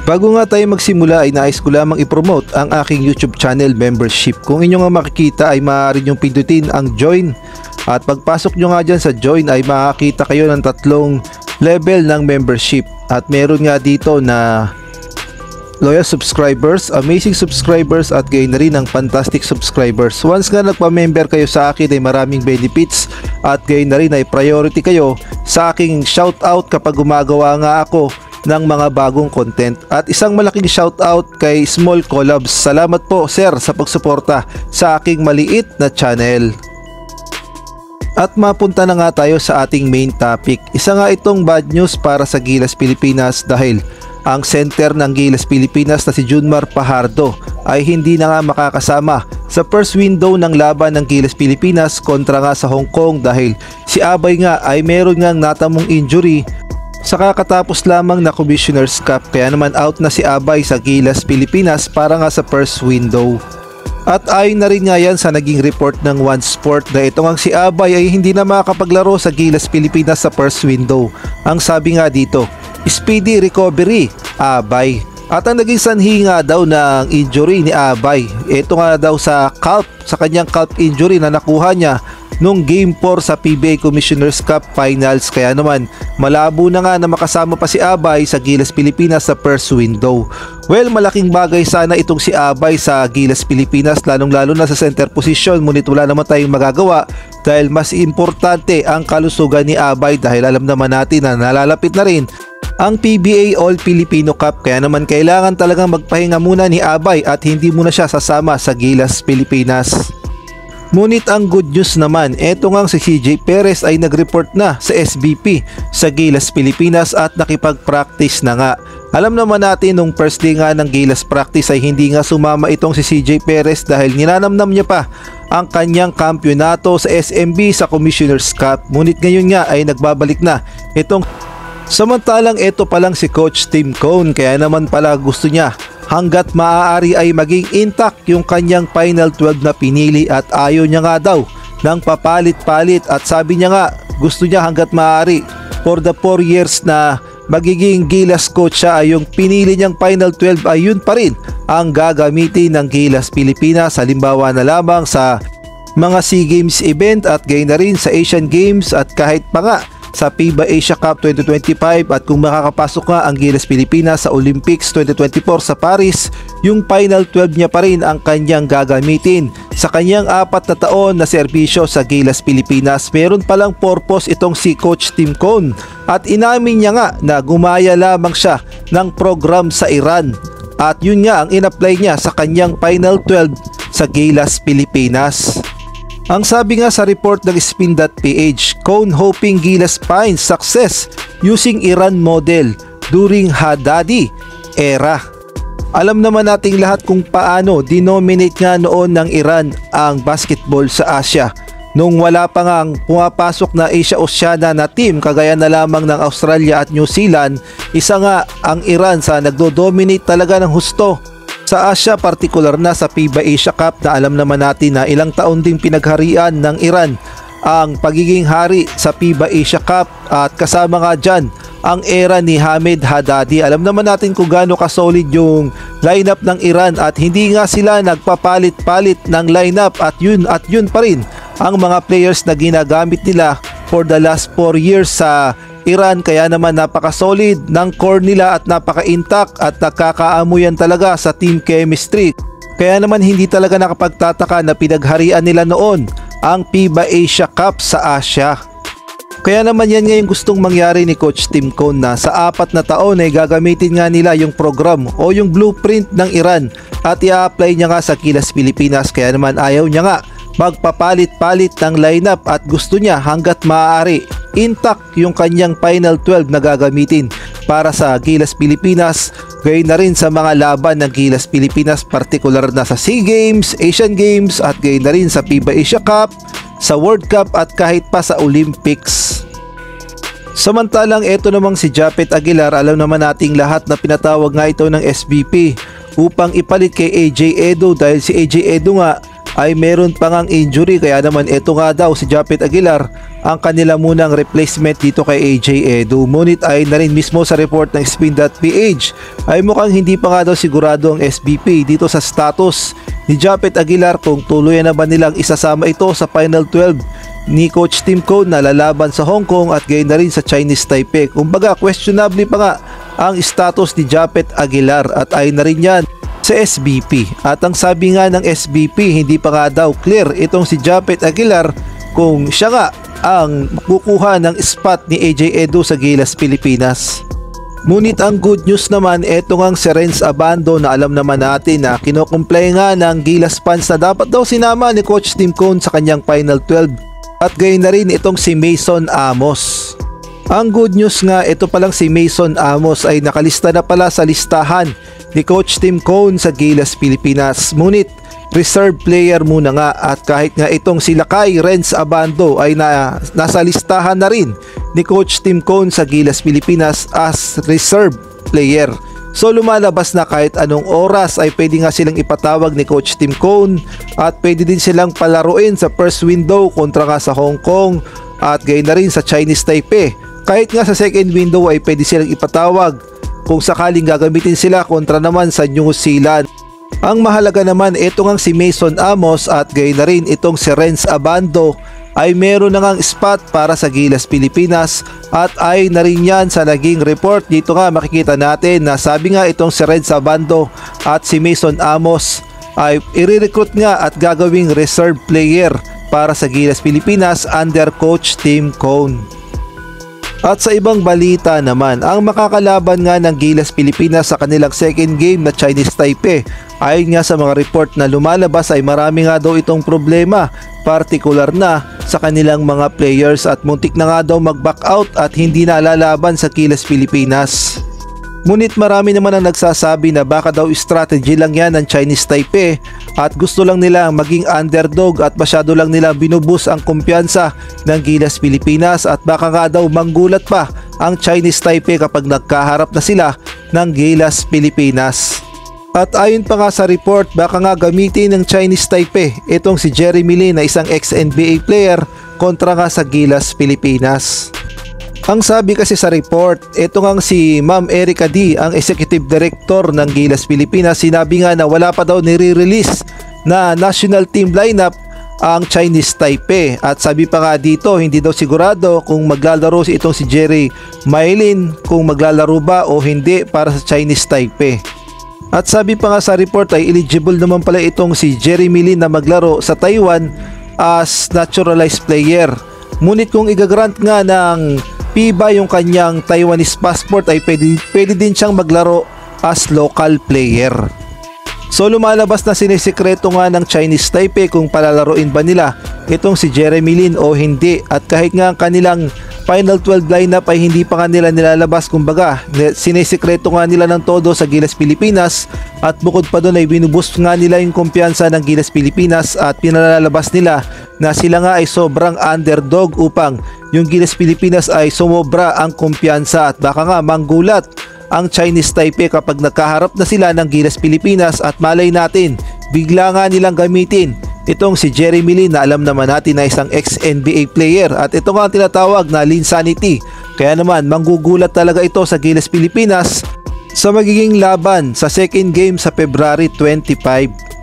Bago nga tayo magsimula ay nais ko lamang i-promote ang aking YouTube channel membership. Kung inyo nga makikita ay maaari nyong pindutin ang join at pagpasok nyo nga dyan sa join ay makakita kayo ng 3 level ng membership. At meron nga dito na loyal subscribers, amazing subscribers at gayon na rin ang fantastic subscribers. Once nga nagpa-member kayo sa akin ay maraming benefits at gayon na rin ay priority kayo sa aking shoutout kapag gumagawa nga ako ng mga bagong content. At isang malaking shoutout kay Small Collabs. Salamat po sir sa pagsuporta sa aking maliit na channel. At mapunta na nga tayo sa ating main topic. Isa nga itong bad news para sa Gilas Pilipinas dahil ang center ng Gilas Pilipinas na si Junmar Fajardo ay hindi na nga makakasama sa first window ng laban ng Gilas Pilipinas kontra nga sa Hong Kong dahil si Abay nga ay meron ngang natamong injury sa kakatapos lamang na Commissioner's Cup, kaya naman out na si Abay sa Gilas Pilipinas para nga sa first window. At ayon na rin nga yan sa naging report ng One Sport na ito ngang si Abay ay hindi na makapaglaro sa Gilas Pilipinas sa first window. Ang sabi nga dito, speedy recovery, Abay. At ang naging sanhi nga daw ng injury ni Abay, ito nga daw sa kanyang calf injury na nakuha niya nung Game 4 sa PBA Commissioner's Cup Finals, kaya naman malabo na nga na makasama pa si Abay sa Gilas Pilipinas sa first window. Well, malaking bagay sana itong si Abay sa Gilas Pilipinas, lalong-lalo na sa center position, ngunit wala naman tayong magagawa dahil mas importante ang kalusugan ni Abay dahil alam naman natin na nalalapit na rin ang PBA All Filipino Cup, kaya naman kailangan talagang magpahinga muna ni Abay at hindi muna siya sasama sa Gilas Pilipinas. Ngunit ang good news naman, eto ngang si CJ Perez ay nag-report na sa SBP sa Gilas Pilipinas at nakipag-practice na nga. Alam naman natin nung first day nga ng Gilas practice ay hindi nga sumama itong si CJ Perez dahil ninanamnam niya pa ang kanyang kampyonato sa SMB sa Commissioner's Cup. Ngunit ngayon nga ay nagbabalik na itong samantalang eto pa lang si Coach Tim Cone, kaya naman pala gusto niya hanggat maaari ay maging intact yung kanyang Final 12 na pinili at ayaw niya nga daw ng papalit-palit at sabi niya nga gusto niya hanggat maaari for the 4 years na magiging Gilas coach siya ay yung pinili niyang Final 12 ay yun pa rin ang gagamitin ng Gilas Pilipinas, halimbawa na lamang sa mga SEA Games event at gayon na rin sa Asian Games at kahit pa nga sa FIBA Asia Cup 2025 at kung makakapasok nga ang Gilas Pilipinas sa Olympics 2024 sa Paris, yung Final 12 niya pa rin ang kanyang gagamitin sa kanyang 4 na taon na serbisyo sa Gilas Pilipinas. Meron palang purpose itong si Coach Tim Cone at inamin niya nga na gumaya lamang siya ng program sa Iran at yun nga ang in-apply niya sa kanyang Final 12 sa Gilas Pilipinas. Ang sabi nga sa report ng Spin.ph, Cone hoping Gilas finds success using Iran model during Haddadi era. Alam naman nating lahat kung paano dinominate nga noon ng Iran ang basketball sa Asia. Nung wala pa nga ang pumapasok na Asia-Oceania na team kagaya na lamang ng Australia at New Zealand, isa nga ang Iran sa nagdo-dominate talaga ng husto sa Asia, partikular na sa FIBA Asia Cup na alam naman natin na ilang taon ding pinagharian ng Iran ang pagiging hari sa FIBA Asia Cup at kasama nga dyan ang era ni Hamid Haddadi. Alam naman natin kung gaano ka-solid yung lineup ng Iran at hindi nga sila nagpapalit-palit ng lineup at yun pa rin ang mga players na ginagamit nila for the last 4 years sa Iran, kaya naman napaka-solid ng core nila at napaka-intact at nakakaamuyan talaga sa team chemistry. Kaya naman hindi talaga nakapagtataka na pinagharian nila noon ang FIBA Asia Cup sa Asia. Kaya naman yan nga yung gustong mangyari ni Coach Tim Cone na sa 4 na taon ay gagamitin nga nila yung program o yung blueprint ng Iran at i-apply niya nga sa Gilas Pilipinas. Kaya naman ayaw niya nga magpapalit-palit ng lineup at gusto niya hanggat maaari intact yung kanyang Final 12 na gagamitin para sa Gilas Pilipinas, gayon na rin sa mga laban ng Gilas Pilipinas, partikular na sa SEA Games, Asian Games at gayon na rin sa FIBA Asia Cup, sa World Cup at kahit pa sa Olympics. Samantalang eto namang si Japet Aguilar, alam naman nating lahat na pinatawag nga ito ng SBP upang ipalit kay AJ Edo dahil si AJ Edo nga ay meron pa ngang injury, kaya naman ito nga daw si Japet Aguilar ang kanila munang replacement dito kay AJ Edu. Ngunit ay na rin mismo sa report ng Spin.ph ay mukhang hindi pa nga daw sigurado ang SBP dito sa status ni Japet Aguilar kung tuluyan na ba nilang isasama ito sa Final 12 ni Coach Tim Cone na lalaban sa Hong Kong at gayon na rin sa Chinese Taipei. Kumbaga questionable pa nga ang status ni Japet Aguilar at ay na rin yan sa SBP. At ang sabi nga ng SBP, hindi pa nga daw clear itong si Japet Aguilar kung siya nga ang kukuha ng spot ni AJ Edu sa Gilas Pilipinas. Ngunit ang good news naman, eto ngang si Renz Abando na alam naman natin na kinukumplay nga ng Gilas fans na dapat daw sinama ni Coach Tim Cone sa kanyang Final 12. At gayon na rin itong si Mason Amos. Ang good news nga, ito palang si Mason Amos ay nakalista na pala sa listahan ni Coach Tim Cone sa Gilas Pilipinas. Ngunit reserve player muna nga, at kahit nga itong si Lakay Renz Abando ay nasa listahan na rin ni Coach Tim Cone sa Gilas Pilipinas as reserve player. So lumalabas na kahit anong oras ay pwede nga silang ipatawag ni Coach Tim Cone at pwede din silang palaruin sa first window kontra nga sa Hong Kong at gayon na rin sa Chinese Taipei. Kahit nga sa second window ay pwede silang ipatawag kung sakaling gagamitin sila kontra naman sa New Zealand. Ang mahalaga naman, ito ngang si Mason Amos at gayon na rin itong si Renz Abando ay meron na ngang spot para sa Gilas Pilipinas at ay na rin yan sa naging report. Dito nga makikita natin na sabi nga itong si Renz Abando at si Mason Amos ay i-recruit nga at gagawing reserve player para sa Gilas Pilipinas under Coach Tim Cone. At sa ibang balita naman, ang makakalaban nga ng Gilas Pilipinas sa kanilang second game na Chinese Taipei, ayon nga sa mga report na lumalabas ay marami nga daw itong problema, partikular na sa kanilang mga players at muntik na nga daw mag-back out at hindi na lalaban sa Gilas Pilipinas. Ngunit marami naman ang nagsasabi na baka daw strategy lang yan ng Chinese Taipei at gusto lang nila maging underdog at masyado lang nila binubus ang kumpiyansa ng Gilas Pilipinas at baka nga daw manggulat pa ang Chinese Taipei kapag nagkaharap na sila ng Gilas Pilipinas. At ayon pa nga sa report, baka nga gamitin ng Chinese Taipei itong si Jeremy Lin na isang ex-NBA player kontra nga sa Gilas Pilipinas. Ang sabi kasi sa report, ito ngang si Ma'am Erica D, ang Executive Director ng Gilas Pilipinas, sinabi nga na wala pa daw nire-release na national team lineup ang Chinese Taipei. At sabi pa nga dito, hindi daw sigurado kung maglalaro itong si Jerry Mylin kung maglalaro ba o hindi para sa Chinese Taipei. At sabi pa nga sa report ay eligible naman pala itong si Jerry Mylin na maglaro sa Taiwan as naturalized player. Ngunit kung igagrant nga ng FIBA yung kanyang Taiwanese passport ay pwede din siyang maglaro as local player. So lumalabas na sinisikreto nga ng Chinese Taipei kung palalaruin ba nila itong si Jeremy Lin o hindi, at kahit nga ang kanilang Final 12 lineup ay hindi pa nga nila nilalabas, kumbaga sinisikreto nga nila ng todo sa Gilas Pilipinas at bukod pa doon ay binuboost nga nila yung kumpiyansa ng Gilas Pilipinas at pinalalabas nila na sila nga ay sobrang underdog upang yung Gilas Pilipinas ay sumobra ang kumpiyansa at baka nga manggulat ang Chinese Taipei kapag nagkaharap na sila ng Gilas Pilipinas at malay natin bigla nga nilang gamitin itong si Jeremy Lin na alam naman natin na isang ex-NBA player at ito nga ang tinatawag na Linsanity. Kaya naman manggugulat talaga ito sa Gilas Pilipinas sa magiging laban sa second game sa February 25.